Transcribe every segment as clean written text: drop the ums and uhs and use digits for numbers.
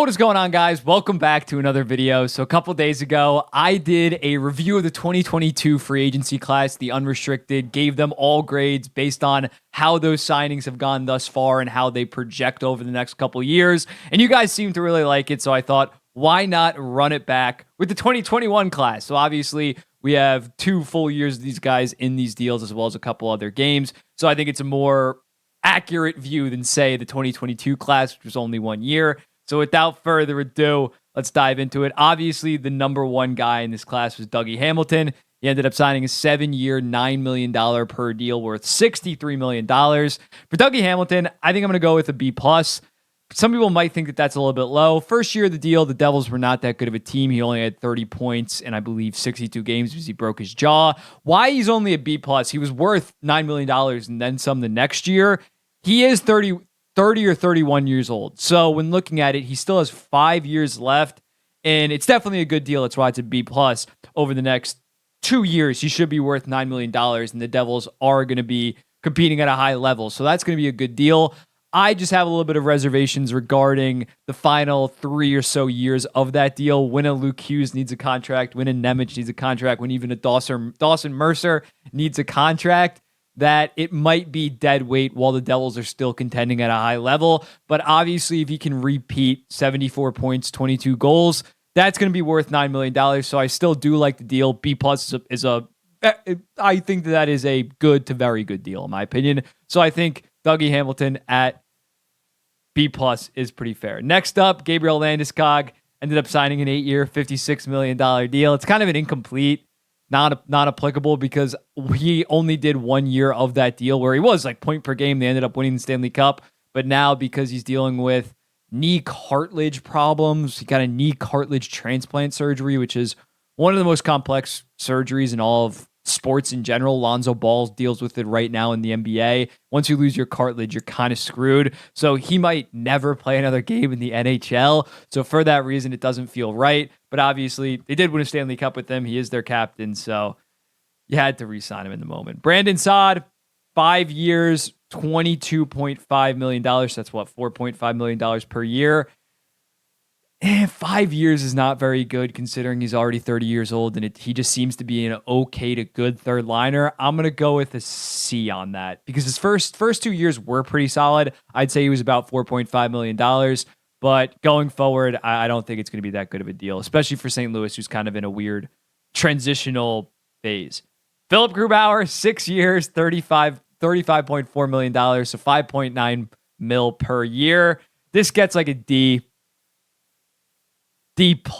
What is going on, guys? Welcome back to another video. So a couple days ago, I did a review of the 2022 free agency class, the unrestricted, gave them all grades based on how those signings have gone thus far and how they project over the next couple years. And you guys seem to really like it. So I thought, why not run it back with the 2021 class? So obviously we have 2 full years of these guys in these deals as well as a couple other games. So I think it's a more accurate view than, say, the 2022 class, which was only 1 year. So without further ado, let's dive into it. Obviously, the number one guy in this class was Dougie Hamilton. He ended up signing a 7-year, $9 million per deal worth $63 million. For Dougie Hamilton, I think I'm going to go with a B+. Some people might think that that's a little bit low. First year of the deal, the Devils were not that good of a team. He only had 30 points in, I believe, 62 games because he broke his jaw. Why he's only a B+, he was worth $9 million and then some the next year. He is 30 or 31 years old. So when looking at it, he still has 5 years left, and it's definitely a good deal. That's why it's a B+. Over the next 2 years, he should be worth $9 million, and the Devils are going to be competing at a high level. So that's going to be a good deal. I just have a little bit of reservations regarding the final 3 or so years of that deal. When a Luke Hughes needs a contract, when a Nemec needs a contract, when even a Dawson Mercer needs a contract, that it might be dead weight while the Devils are still contending at a high level. But obviously, if he can repeat 74 points, 22 goals, that's going to be worth $9 million. So I still do like the deal. B+ I think that is a good to very good deal, in my opinion. So I think Dougie Hamilton at B+ is pretty fair. Next up, Gabriel Landeskog ended up signing an 8-year, $56 million deal. It's kind of an incomplete, not applicable because he only did 1 year of that deal where he was like point per game. They ended up winning the Stanley Cup. But now because he's dealing with knee cartilage problems, he got a knee cartilage transplant surgery, which is one of the most complex surgeries in all of sports in general. Lonzo Ball deals with it right now in the NBA. Once you lose your cartilage, you're kind of screwed. So he might never play another game in the NHL. So for that reason, it doesn't feel right. But obviously, they did win a Stanley Cup with him. He is their captain. So you had to re-sign him in the moment. Brandon Saad, 5 years, $22.5 million. That's what, $4.5 million per year. 5 years is not very good considering he's already 30 years old, and he just seems to be an okay to good third liner. I'm going to go with a C on that because his first 2 years were pretty solid. I'd say he was about $4.5 million, but going forward, I don't think it's going to be that good of a deal, especially for St. Louis, who's kind of in a weird transitional phase. Philip Grubauer, 6 years, $35.4 million, so $5.9 mil per year. This gets like a D+. I'll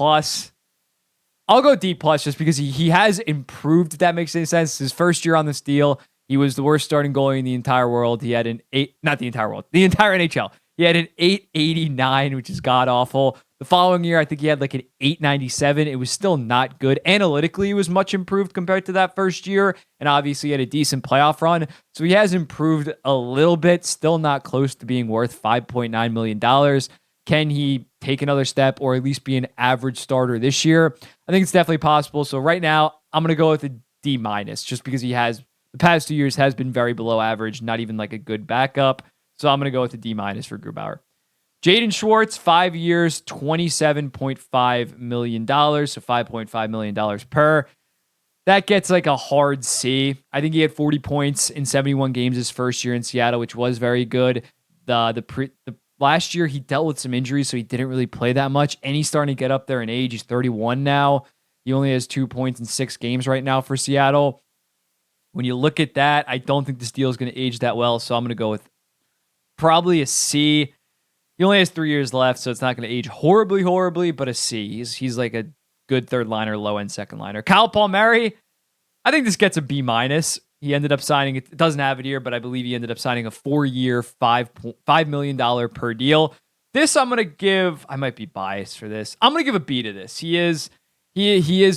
go D+ just because he has improved, if that makes any sense. His first year on this deal, he was the worst starting goalie in the entire world. He had the entire NHL. He had an 889, which is god awful. The following year, I think he had like an 897. It was still not good. Analytically, he was much improved compared to that first year. And obviously, he had a decent playoff run. So he has improved a little bit, still not close to being worth $5.9 million. Can he take another step or at least be an average starter this year? I think it's definitely possible. So right now, I'm going to go with a D- just because he has, the past 2 years has been very below average, not even like a good backup. So I'm going to go with a D- for Grubauer. Jaden Schwartz, 5 years, $27.5 million. So $5.5 million per. That gets like a hard C. I think he had 40 points in 71 games his first year in Seattle, which was very good. The last year, he dealt with some injuries, so he didn't really play that much, and he's starting to get up there in age. He's 31 now. He only has 2 points in 6 games right now for Seattle. When you look at that, I don't think this deal is going to age that well, so I'm going to go with probably a C. He only has 3 years left, so it's not going to age horribly, but a C. He's like a good third liner, low-end second liner. Kyle Palmieri, I think this gets a B-. He ended up signing, it doesn't have it here, but I believe he ended up signing a 4-year, $5 million per deal. This I'm going to give, I might be biased for this. I'm going to give a B to this. He is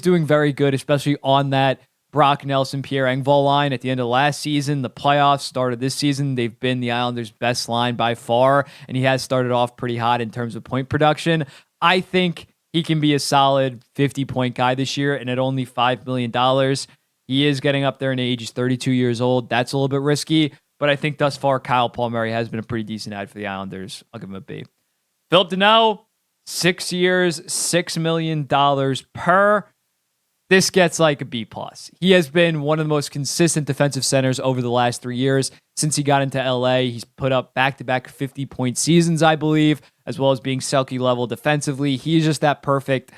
doing very good, especially on that Brock Nelson, Pierre Engvall line at the end of last season. The playoffs started this season. They've been the Islanders' best line by far, and he has started off pretty hot in terms of point production. I think he can be a solid 50-point guy this year, and at only $5 million, he is getting up there in age. He's 32 years old. That's a little bit risky, but I think thus far, Kyle Palmieri has been a pretty decent ad for the Islanders. I'll give him a B. Philip Deneau, 6 years, $6 million per. This gets like a B plus. He has been one of the most consistent defensive centers over the last 3 years. Since he got into LA, he's put up back-to-back 50-point seasons, I believe, as well as being Selke level defensively. He's just that perfect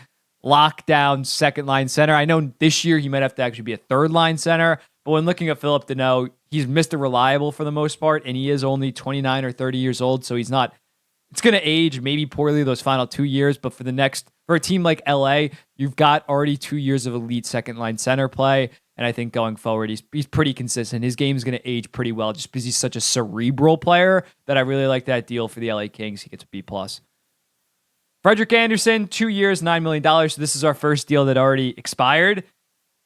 lockdown second line center. I know this year he might have to actually be a third line center, but when looking at Philip Deneau, he's Mr. Reliable for the most part, and he is only 29 or 30 years old, so he's not. It's going to age maybe poorly those final 2 years, but for a team like LA, you've got already 2 years of elite second line center play. And I think going forward, he's pretty consistent. His game is going to age pretty well just because he's such a cerebral player that I really like that deal for the LA Kings. He gets a B plus. Frederik Andersen, 2 years, $9 million. So this is our first deal that already expired.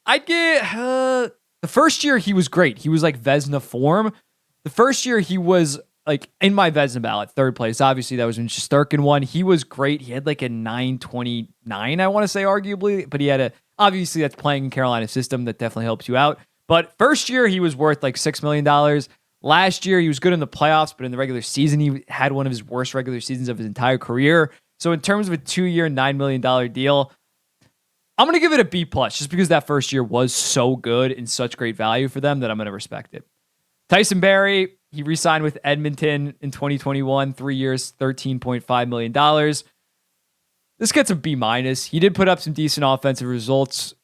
I'd get the first year he was great. He was like Vezina form. The first year he was like in my Vezina ballot, third place. Obviously, that was when Shesterkin won. He was great. He had like a 929, I want to say, arguably, but he had obviously that's playing in Carolina's system that definitely helps you out. But first year he was worth like $6 million. Last year he was good in the playoffs, but in the regular season he had one of his worst regular seasons of his entire career. So in terms of a 2-year, $9 million deal, I'm going to give it a B plus just because that first year was so good and such great value for them that I'm going to respect it. Tyson Barrie, he re-signed with Edmonton in 2021, 3 years, $13.5 million. This gets a B minus. He did put up some decent offensive results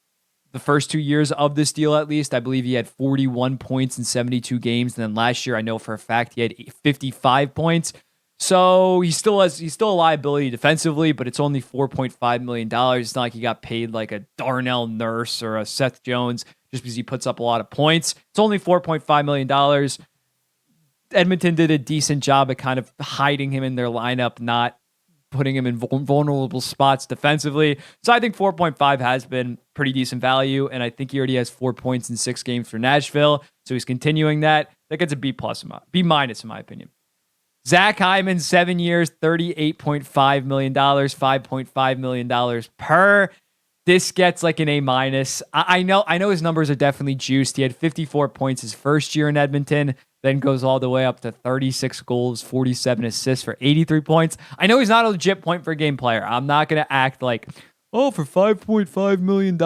the first 2 years of this deal, at least. I believe he had 41 points in 72 games. And then last year, I know for a fact he had 55 points. So he still a liability defensively, but it's only $4.5 million. It's not like he got paid like a Darnell Nurse or a Seth Jones just because he puts up a lot of points. It's only $4.5 million. Edmonton did a decent job at kind of hiding him in their lineup, not putting him in vulnerable spots defensively. So I think 4.5 has been pretty decent value, and I think he already has 4 points in 6 games for Nashville. So he's continuing that. That gets a B minus in my opinion. Zach Hyman, 7 years, $38.5 million, $5.5 million per. This gets like an A minus. I know his numbers are definitely juiced. He had 54 points his first year in Edmonton, then goes all the way up to 36 goals, 47 assists for 83 points. I know he's not a legit point per game player. I'm not going to act like, oh, for $5.5 million,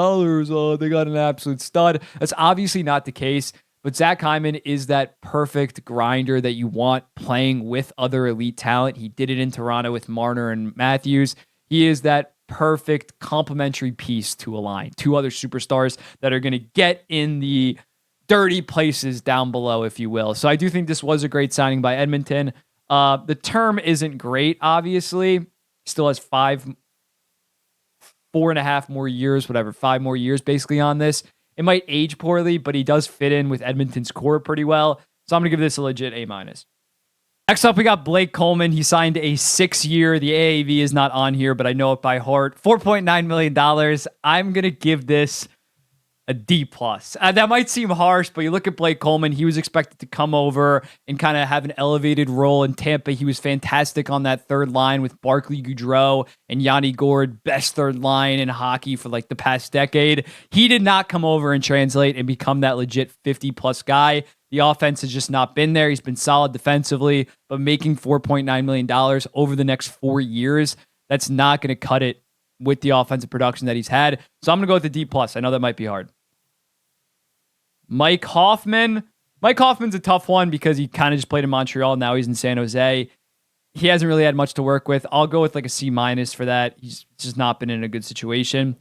they got an absolute stud. That's obviously not the case. But Zach Hyman is that perfect grinder that you want playing with other elite talent. He did it in Toronto with Marner and Matthews. He is that perfect complementary piece to a line. Two other superstars that are going to get in the dirty places down below, if you will. So I do think this was a great signing by Edmonton. The term isn't great, obviously. He still has 4.5 more years, 5 more years basically on this. It might age poorly, but he does fit in with Edmonton's core pretty well. So I'm going to give this a legit A minus. Next up, we got Blake Coleman. He signed a 6-year. The AAV is not on here, but I know it by heart. $4.9 million. I'm going to give this a D plus. That might seem harsh, but you look at Blake Coleman, he was expected to come over and kind of have an elevated role in Tampa. He was fantastic on that third line with Barclay Goodrow and Yanni Gourde, best third line in hockey for like the past decade. He did not come over and translate and become that legit 50-plus guy. The offense has just not been there. He's been solid defensively, but making $4.9 million over the next 4 years, that's not going to cut it with the offensive production that he's had. So I'm going to go with the D plus. I know that might be hard. Mike Hoffman. Mike Hoffman's a tough one because he kind of just played in Montreal. Now he's in San Jose. He hasn't really had much to work with. I'll go with like a C minus for that. He's just not been in a good situation.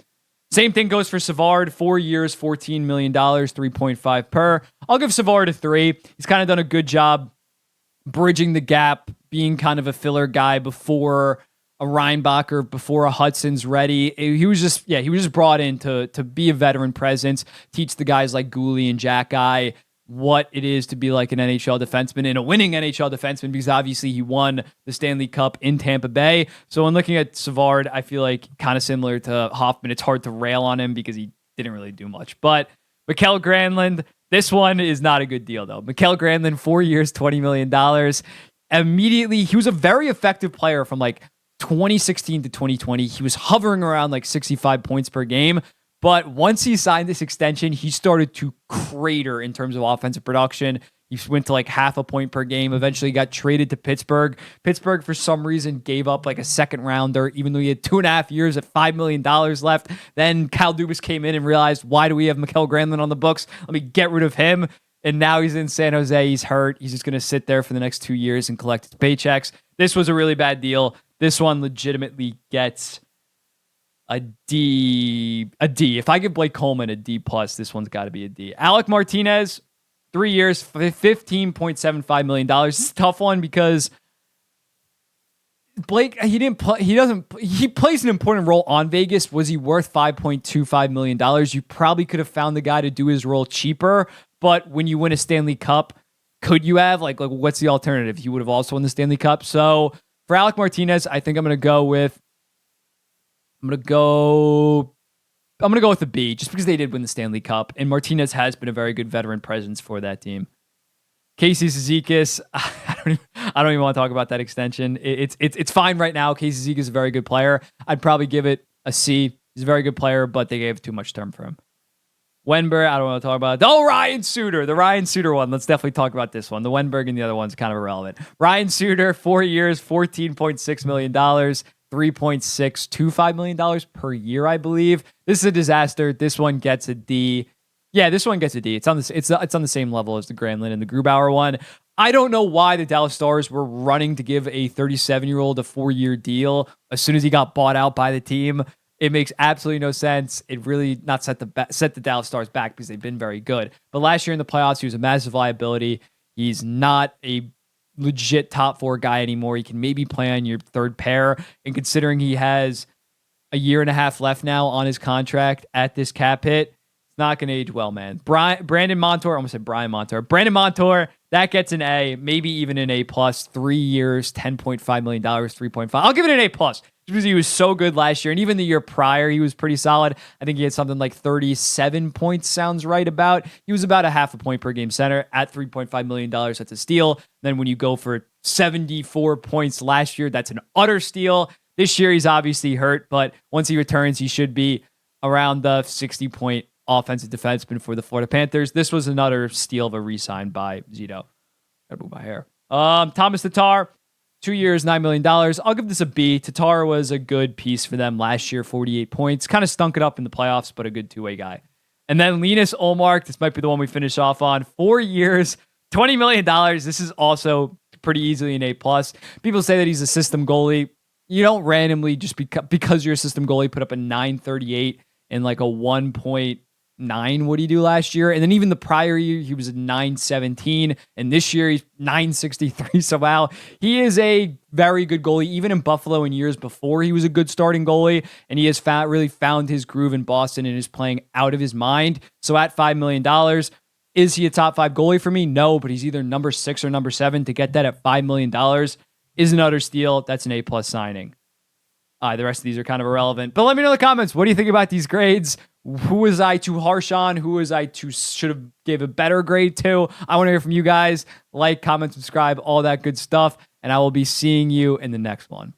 Same thing goes for Savard. 4 years, $14 million, 3.5 per. I'll give Savard a 3. He's kind of done a good job bridging the gap, being kind of a filler guy before a Reinbacher, before a Hudson's ready. He was just brought in to be a veteran presence, teach the guys like Gooley and Jack Eye what it is to be like an NHL defenseman and a winning NHL defenseman, because obviously he won the Stanley Cup in Tampa Bay. So when looking at Savard, I feel like kind of similar to Hoffman, it's hard to rail on him because he didn't really do much. But Mikael Granlund, this one is not a good deal though. Mikael Granlund, 4 years, $20 million. Immediately, he was a very effective player from like 2016 to 2020. He was hovering around like 65 points per game. But once he signed this extension, he started to crater in terms of offensive production. He went to like half a point per game. Eventually got traded to Pittsburgh. Pittsburgh, for some reason, gave up like a second rounder, even though he had 2.5 years at $5 million left. Then Kyle Dubas came in and realized, why do we have Mikael Granlund on the books? Let me get rid of him. And now he's in San Jose. He's hurt. He's just going to sit there for the next 2 years and collect his paychecks. This was a really bad deal. This one legitimately gets a D. If I give Blake Coleman a D+, this one's got to be a D. Alec Martinez, 3 years, $15.75 million. It's a tough one because Blake, he plays an important role on Vegas. Was he worth $5.25 million? You probably could have found the guy to do his role cheaper, but when you win a Stanley Cup, could you have, like what's the alternative? He would have also won the Stanley Cup. So for Alec Martinez, I think I'm going to go with a B, just because they did win the Stanley Cup, and Martinez has been a very good veteran presence for that team. Casey Cizikas, I don't even want to talk about that extension. It's fine right now. Casey Cizikas is a very good player. I'd probably give it a C. He's a very good player, but they gave too much term for him. Wenberg, I don't want to talk about it. Oh, Ryan Suter, the Ryan Suter one. Let's definitely talk about this one. The Wenberg and the other one's kind of irrelevant. Ryan Suter, 4 years, $14.6 million. $3.625 million per year, I believe. This is a disaster. This one gets a D. Yeah, this one gets a D. It's on the same level as the Granlund and the Grubauer one. I don't know why the Dallas Stars were running to give a 37-year-old a 4-year deal as soon as he got bought out by the team. It makes absolutely no sense. It really not set the Dallas Stars back because they've been very good. But last year in the playoffs, he was a massive liability. He's not a legit top 4 guy anymore. He can maybe play on your third pair. And considering he has a year and a half left now on his contract at this cap hit, it's not going to age well, man. Brandon Montour, I almost said Brian Montour. Brandon Montour, that gets an A, maybe even an A+. 3 years, $10.5 million, 3.5. I'll give it an A+. Because he was so good last year. And even the year prior, he was pretty solid. I think he had something like 37 points, sounds right about. He was about a half a point per game center at $3.5 million. That's a steal. Then when you go for 74 points last year, that's an utter steal. This year, he's obviously hurt, but once he returns, he should be around the 60-point offensive defenseman for the Florida Panthers. This was another steal of a re-sign by Zito. Gotta move my hair. Thomas Tatar, 2 years, $9 million. I'll give this a B. Tatar was a good piece for them last year, 48 points. Kind of stunk it up in the playoffs, but a good two-way guy. And then Linus Ullmark, this might be the one we finish off on. 4 years, $20 million. This is also pretty easily an A+. People say that he's a system goalie. You don't randomly, just because you're a system goalie, put up a 938 and like a 1.9. What did he do last year? And then even the prior year, he was a 917. And this year, he's 963. So wow, he is a very good goalie. Even in Buffalo in years before, he was a good starting goalie. And he has really found his groove in Boston and is playing out of his mind. So at $5 million, is he a top 5 goalie for me? No, but he's either number 6 or number 7. To get that at $5 million is an utter steal. That's an A+ signing. The rest of these are kind of irrelevant. But let me know in the comments. What do you think about these grades? Who was I too harsh on? Who was I too should have gave a better grade to? I want to hear from you guys. Like, comment, subscribe, all that good stuff. And I will be seeing you in the next one.